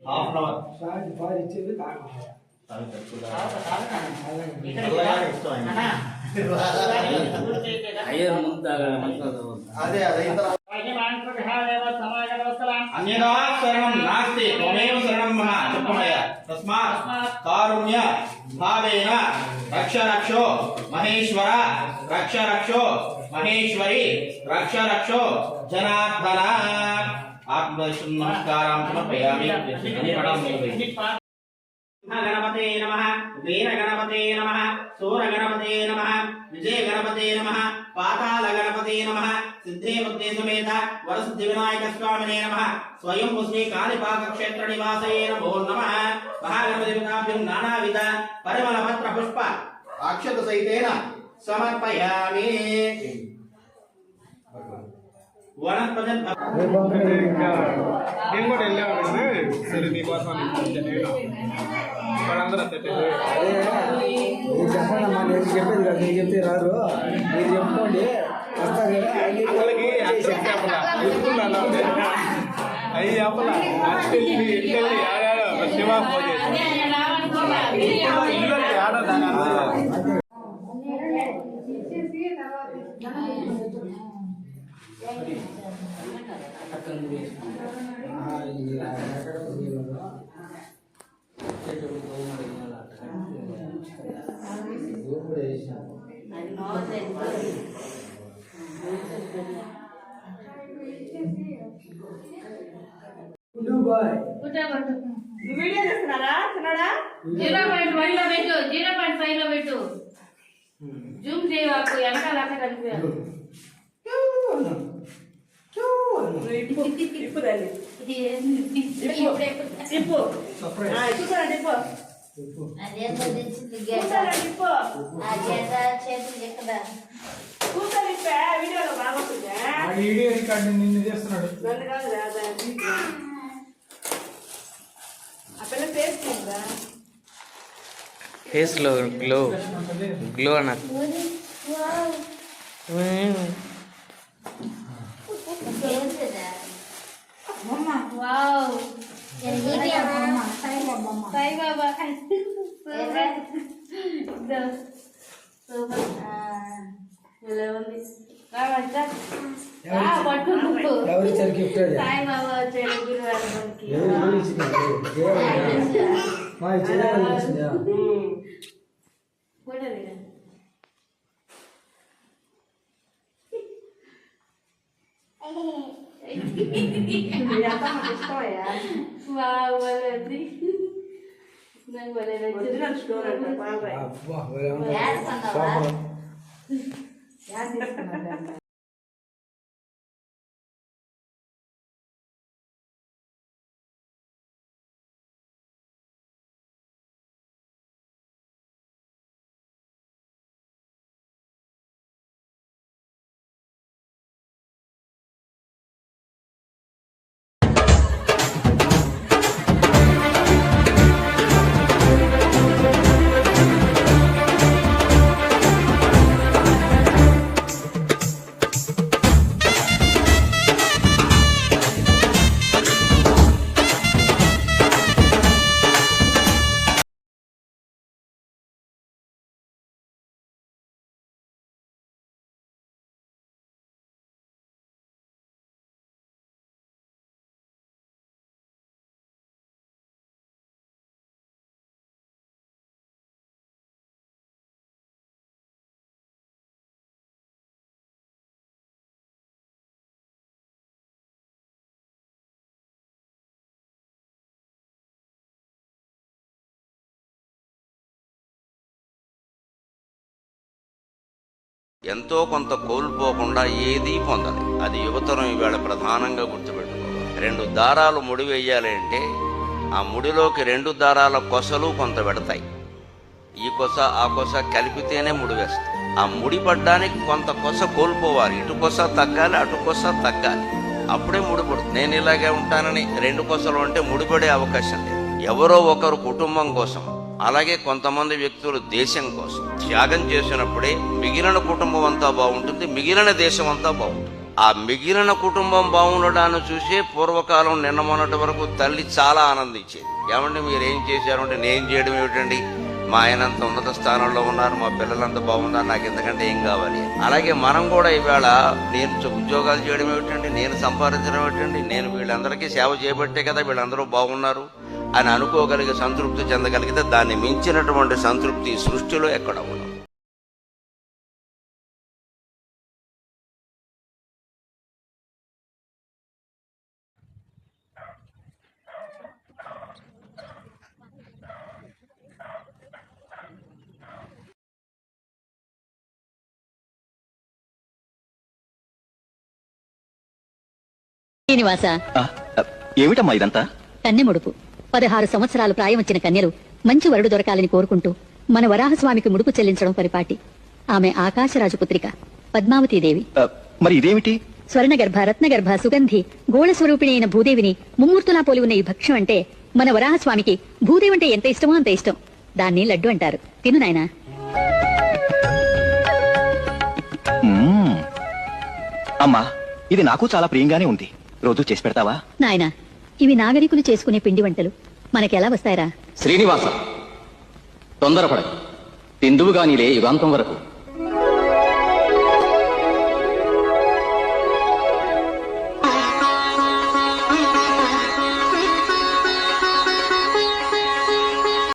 Half an hour సాయంత్రం పాలు ఇచ్చేది అదే అదే అన్యదా శరణం నాస్తి త్వమేవ శరణం మహా చెప్పమయ్య తస్మాత్ కారుణ్య భావేన రక్ష రక్షో మహేశ్వర రక్ష రక్షో మహేశ్వరి రక్ష రక్షో జనార్దన ఆత్మదర్శన నమస్కారం సమర్పయామి. గణపతే నమః వీర గణపతే నమః సూర గణపతే నమః విజయ గణపతే నమః పాతాళ గణపతే నమః సిద్ధే బుద్ధే సమేత వరసిద్ధి వినాయక స్వామినే నమః స్వయం శ్రీ కాళిపాక క్షేత్ర నివాసయే నమో నమః. మహాగణపతి పితాభ్యం నానావిధ పరిమళ పత్ర పుష్ప అక్షత సహితేన సమర్పయామి. వనస్పతి నేను కూడా వెళ్ళామండి. సరే నీకోసం వాళ్ళందరూ చెప్పండమ్మా, నేను చెప్పేది కాదు, నేను చెప్తే రారు, మీరు చెప్పుకోండి వస్తారు కదా. వాళ్ళకి చెప్పలా ఎత్తుకున్నాను అవి చెప్పలా అట్టెళ్ళి శివా ఫోన్ చేసి ఇల్లు ఆడదాని వీడియో చేస్తున్నారా? చిన్నడా 0.1 లో పెట్టు, 0.5 లో పెట్టు. జూమ్ చేయవాకు, వెనకాల అట్లా కనిపించారు. ఇప్పు తల్లి ఇప్పు వీడియోలో బాగుంటుందా? వీడియో రికార్డు నిన్ను చేస్తున్నాడు. నన్ను కాదు రాదా ఆ పిల్ల చేసుకుందా? ఫేస్ లో గ్లో గ్లో అన్న వావ్, సాయిబాబా ఎవరిచ్చారు గిఫ్ట్? సాయిబాబా వచ్చాడు గురువారానికి. మా ఇచ్చిందా? ఫోటో దిగా. ఇష్టమయ్యా వావ్, భలే ఉంది. నాకు భలే నచ్చింది. ఒరిజినల్ స్టోర్ అంట బాబాయ్. అబ్బా సూపర్. ఎంతో కొంత కోల్పోకుండా ఏదీ పొందాలి. అది యువతరం ఈవేళ ప్రధానంగా గుర్తుపెట్టుకోవాలి. 2 దారాలు ముడి వేయాలి అంటే ఆ ముడిలోకి 2 దారాల కొసలు కొంత పెడతాయి. ఈ కొస ఆ కొస కలిపితేనే ముడి వేస్తాయి. ఆ ముడి పడ్డానికి కొంత కొస కోల్పోవాలి. ఇటు కొస తగ్గాలి, అటు కొస తగ్గాలి, అప్పుడే ముడిపడుతుంది. నేను ఇలాగే ఉంటానని 2 కొసలు అంటే ముడిపడే అవకాశం లేదు. ఎవరో ఒకరు కుటుంబం కోసం, అలాగే కొంతమంది వ్యక్తులు దేశం కోసం త్యాగం చేసినప్పుడే మిగిలిన కుటుంబం అంతా బాగుంటుంది, మిగిలిన దేశం అంతా బాగుంటుంది. ఆ మిగిలిన కుటుంబం బాగుండడాన్ని చూసి పూర్వకాలం నిన్న మొన్నటి వరకు తల్లి చాలా ఆనందించేది. ఏమంటే మీరేం చేశారు అంటే, నేను చేయడం ఏమిటండి, మా ఆయన అంత ఉన్నత స్థానంలో ఉన్నారు, మా పిల్లలంతా బాగున్నారు, నాకు ఇంతకంటే ఏం కావాలి. అలాగే మనం కూడా ఈవేళ నేను ఉద్యోగాలు చేయడం ఏమిటండి, నేను సంపాదించడం ఏమిటండి, నేను వీళ్ళందరికీ సేవ చేయబట్టే కదా వీళ్ళందరూ బాగున్నారు అని అనుకోగలిగే, సంతృప్తి చెందగలిగితే దాన్ని మించినటువంటి సంతృప్తి సృష్టిలో ఎక్కడ ఉండదు. శ్రీనివాస, ఏమిటమ్మా ఇదంతా? కన్నె ముడుపు. 16 సంవత్సరాలు ప్రాయం వచ్చిన కన్యలు మంచి వరుడు దొరకాలని కోరుకుంటూ మన వరాహస్వామికి ముడుపు చెల్లించడం పరిపాటి. ఆమె ఆకాశరాజు పుత్రిక పద్మావతీదేవి. మరి ఇదేమిటి? స్వర్ణగర్భ, రత్నగర్భ, సుగంధి, గోళ స్వరూపిణి అయిన భూదేవిని ముమ్మూర్తులా పోలి ఉన్న ఈ భక్ష్యం అంటే మన వరాహస్వామికి భూదేవి అంటే ఎంత ఇష్టమో అంత ఇష్టం. దాన్ని లడ్డు అంటారు. తిను నాయనా. అమ్మా, ఇది నాకు చాలా ప్రియంగానే ఉంది. రోజు చేసి పెడతావా? నాయనా, ఇవి నాగరికులు చేసుకునే పిండి వంటలు, మనకెలా వస్తాయరా? శ్రీనివాస, తొందరపడ, తిందువుగానిలే యుగాంతం వరకు.